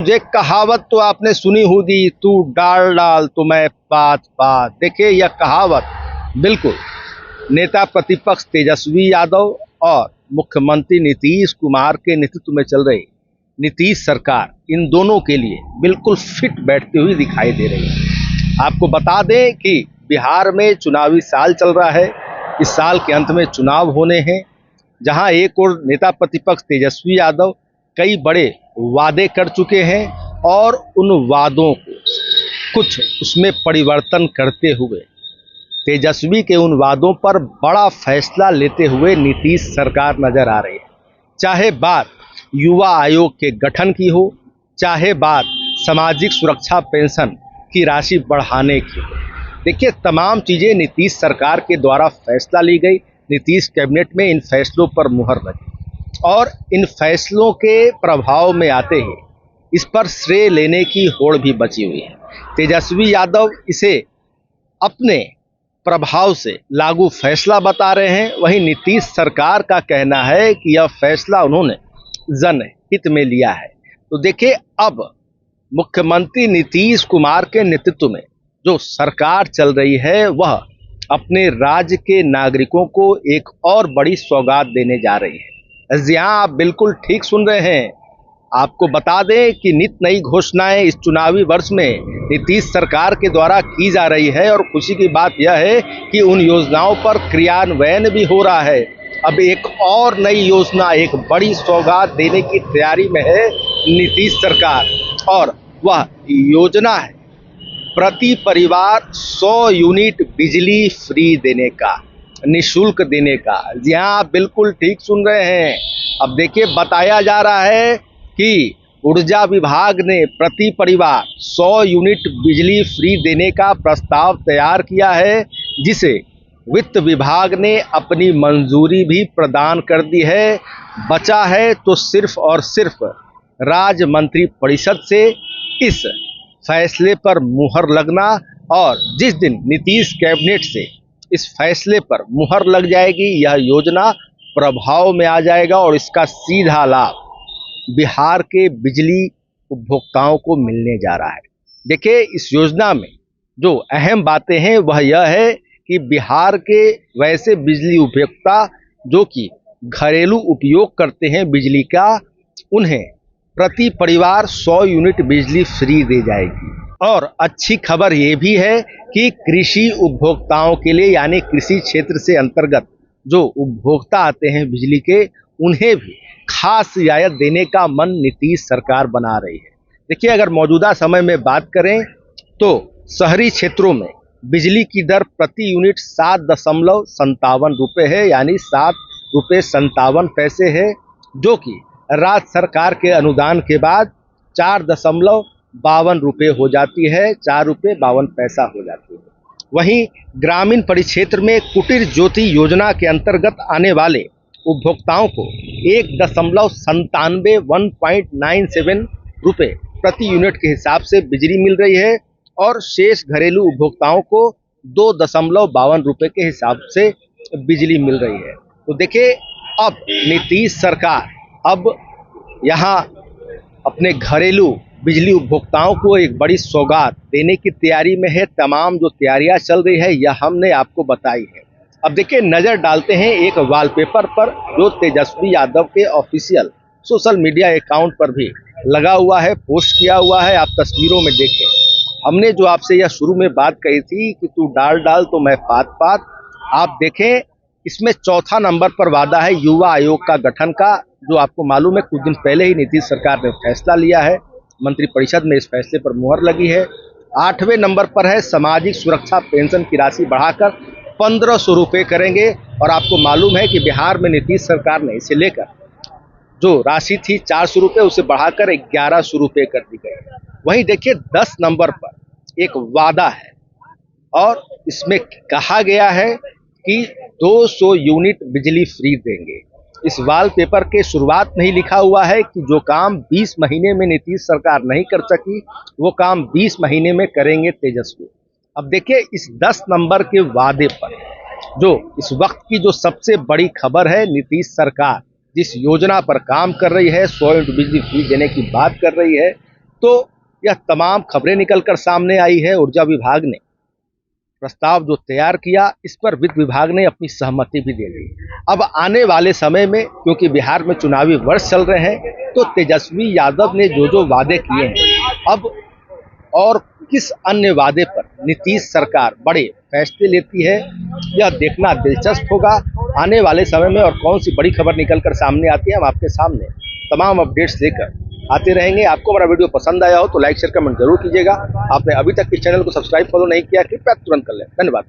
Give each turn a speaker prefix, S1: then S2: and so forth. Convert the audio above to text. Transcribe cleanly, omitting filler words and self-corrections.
S1: ये कहावत तो आपने सुनी होगी, तू डाल डाल तो मैं पात पात। देखिए यह कहावत बिल्कुल नेता प्रतिपक्ष तेजस्वी यादव और मुख्यमंत्री नीतीश कुमार के नेतृत्व में चल रही नीतीश सरकार, इन दोनों के लिए बिल्कुल फिट बैठती हुई दिखाई दे रही है। आपको बता दें कि बिहार में चुनावी साल चल रहा है। इस साल के अंत में चुनाव होने हैं, जहां एक और नेता प्रतिपक्ष तेजस्वी यादव कई बड़े वादे कर चुके हैं और उन वादों को कुछ उसमें परिवर्तन करते हुए तेजस्वी के उन वादों पर बड़ा फैसला लेते हुए नीतीश सरकार नजर आ रही है। चाहे बात युवा आयोग के गठन की हो, चाहे बात सामाजिक सुरक्षा पेंशन की राशि बढ़ाने की हो। देखिए तमाम चीज़ें नीतीश सरकार के द्वारा फैसला ली गई, नीतीश कैबिनेट में इन फैसलों पर मुहर लगी और इन फैसलों के प्रभाव में आते ही इस पर श्रेय लेने की होड़ भी बची हुई है। तेजस्वी यादव इसे अपने प्रभाव से लागू फैसला बता रहे हैं, वहीं नीतीश सरकार का कहना है कि यह फैसला उन्होंने जनहित में लिया है। तो देखिए अब मुख्यमंत्री नीतीश कुमार के नेतृत्व में जो सरकार चल रही है वह अपने राज्य के नागरिकों को एक और बड़ी सौगात देने जा रही है। जी हाँ, आप बिल्कुल ठीक सुन रहे हैं। आपको बता दें कि नित नई घोषणाएं इस चुनावी वर्ष में नीतीश सरकार के द्वारा की जा रही है और खुशी की बात यह है कि उन योजनाओं पर क्रियान्वयन भी हो रहा है। अब एक और नई योजना, एक बड़ी सौगात देने की तैयारी में है नीतीश सरकार और वह योजना है प्रति परिवार 100 यूनिट बिजली फ्री देने का, निःशुल्क देने का। जी हाँ, आप बिल्कुल ठीक सुन रहे हैं। अब देखिए बताया जा रहा है कि ऊर्जा विभाग ने प्रति परिवार 100 यूनिट बिजली फ्री देने का प्रस्ताव तैयार किया है, जिसे वित्त विभाग ने अपनी मंजूरी भी प्रदान कर दी है। बचा है तो सिर्फ और सिर्फ राज्य मंत्रिपरिषद से इस फैसले पर मुहर लगना, और जिस दिन नीतीश कैबिनेट से इस फैसले पर मुहर लग जाएगी यह योजना प्रभाव में आ जाएगा और इसका सीधा लाभ बिहार के बिजली उपभोक्ताओं को मिलने जा रहा है। देखिए इस योजना में जो अहम बातें हैं वह यह है कि बिहार के वैसे बिजली उपभोक्ता जो कि घरेलू उपयोग करते हैं बिजली का, उन्हें प्रति परिवार 100 यूनिट बिजली फ्री दी जाएगी। और अच्छी खबर ये भी है कि कृषि उपभोक्ताओं के लिए, यानी कृषि क्षेत्र से अंतर्गत जो उपभोक्ता आते हैं बिजली के, उन्हें भी खास रियायत देने का मन नीतीश सरकार बना रही है। देखिए अगर मौजूदा समय में बात करें तो शहरी क्षेत्रों में बिजली की दर प्रति यूनिट 7.57 रुपये है, यानी 7 रुपये 57 पैसे है, जो कि राज्य सरकार के अनुदान के बाद 4.52 रुपये हो जाती है, 4 रुपये 52 पैसा हो जाती है। वहीं ग्रामीण परिक्षेत्र में कुटीर ज्योति योजना के अंतर्गत आने वाले उपभोक्ताओं को 1.97 रुपये प्रति यूनिट के हिसाब से बिजली मिल रही है और शेष घरेलू उपभोक्ताओं को 2.52 रुपये के हिसाब से बिजली मिल रही है। तो देखिए अब नीतीश सरकार अब यहाँ अपने घरेलू बिजली उपभोक्ताओं को एक बड़ी सौगात देने की तैयारी में है। तमाम जो तैयारियां चल रही है यह हमने आपको बताई है। अब देखिए नज़र डालते हैं एक वॉलपेपर पर जो तेजस्वी यादव के ऑफिशियल सोशल मीडिया अकाउंट पर भी लगा हुआ है, पोस्ट किया हुआ है। आप तस्वीरों में देखें, हमने जो आपसे यह शुरू में बात कही थी कि तू डाल डाल तो मैं पात पात, आप देखें इसमें चौथा नंबर पर वादा है युवा आयोग का गठन का, जो आपको मालूम है कुछ दिन पहले ही नीतीश सरकार ने फैसला लिया है, मंत्रिपरिषद में इस फैसले पर मुहर लगी है। 8वें नंबर पर है सामाजिक सुरक्षा पेंशन की राशि बढ़ाकर 1500 रुपये करेंगे, और आपको मालूम है कि बिहार में नीतीश सरकार ने इसे लेकर जो राशि थी 400 रुपये उसे बढ़ाकर 1100 रुपये कर दी गई। वहीं देखिए 10 नंबर पर एक वादा है और इसमें कहा गया है कि 200 यूनिट बिजली फ्री देंगे। इस वॉलपेपर के शुरुआत में ही लिखा हुआ है कि जो काम 20 महीने में नीतीश सरकार नहीं कर सकी वो काम 20 महीने में करेंगे तेजस्वी। अब देखिए इस 10 नंबर के वादे पर जो इस वक्त की जो सबसे बड़ी खबर है, नीतीश सरकार जिस योजना पर काम कर रही है, 100 यूनिट बिजली फ्री देने की बात कर रही है, तो यह तमाम खबरें निकलकर सामने आई है। ऊर्जा विभाग ने प्रस्ताव जो तैयार किया, इस पर वित्त विभाग ने अपनी सहमति भी दे दी। अब आने वाले समय में, क्योंकि बिहार में चुनावी वर्ष चल रहे हैं, तो तेजस्वी यादव ने जो जो वादे किए हैं, अब और किस अन्य वादे पर नीतीश सरकार बड़े फैसले लेती है, यह देखना दिलचस्प होगा आने वाले समय में। और कौन सी बड़ी खबर निकलकर सामने आती है, हम आपके सामने तमाम अपडेट्स लेकर आते रहेंगे। आपको हमारा वीडियो पसंद आया हो तो लाइक शेयर कमेंट जरूर कीजिएगा। आपने अभी तक इस चैनल को सब्सक्राइब फॉलो नहीं किया, कृपया तुरंत कर लें। धन्यवाद।